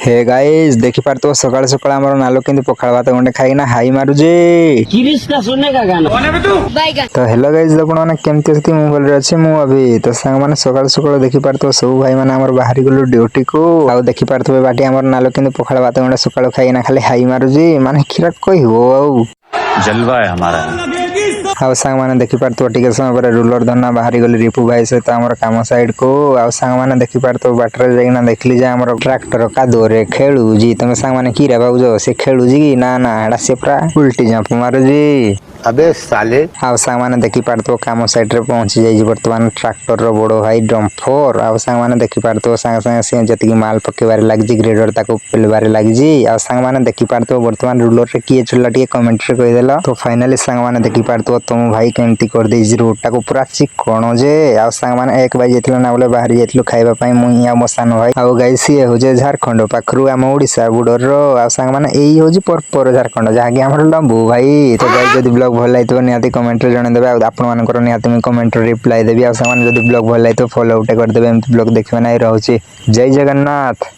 Hey guys देखि पार तो सकाळ सकाळ हमर नालो केंदी पखाळ भात गंडे खाइना हाई मारू जे किरिस का सुनने का गाना कौन है बे तू तो हेलो गाइस आपण माने केमति अछि मु बोल अछि मु अभी तो संग माने सकाळ सकाळ देखि पार तो सब भाई माने हमर बाहरी गलो ड्यूटी को आ देखि पार तो बाटी हमर नालो केंदी पखाळ भात गंडे सकाळ खाइना खाली हाई मारू जे माने खिरा कहि हो आउ जलवा है हमारा। आउ सांग माने देखि पार तो टिके समय पर रूलर धन्ना बाहरी गली रिपु भाई से तो हमर काम साइड को आउ सांग माने देखि पार तो बाटरे जाइना देखली जे हमर ट्रैक्टर का दोरे खेलू जी तमे सांग माने की रे बाबू से खेलू जी की ना ना एडा से पूरा उल्टी जंप मारू जी अबे साले आउ सांग माने देखि पार तो काम साइड रे पहुंची जाई वर्तमान ट्रैक्टर रो बड़ो भाई डंफर आउ सांग माने देखि पार तो सांग सांग से जति माल पकेबारे लाग जी ग्रेडर ताको पेलबारे लाग जी आउ सांग माने देखि पार तो वर्तमान रूलर रे किए चला टिके कमेंट रे कहि देला तो फाइनली सांग माने देखि पार तो तुम भाई केमती कर दे जी रोटा को पूरा चिकण जे आउ सांग माने एक बार जेतलो ना बोले बाहर जेतलो खाइबा पई मुई आ मसान भाई आउ गाइस ये हो जे झारखंड पाखरु हम ओडिसा बुडर रो आउ सांग माने एई हो जी पर झारखंड जहा कि हमर लंबू भाई तो गाइस जदी ब्लॉग भल लाइतो निहाती कमेंट रे जणे देबे आ आपण मानकर निहाती मैं कमेंट रे रिप्लाई देबी आ सामान जदी ब्लॉग भल लाइतो फॉलो उटे कर देबे एमती ब्लॉग देखबे नै रहउची जय जगन्नाथ।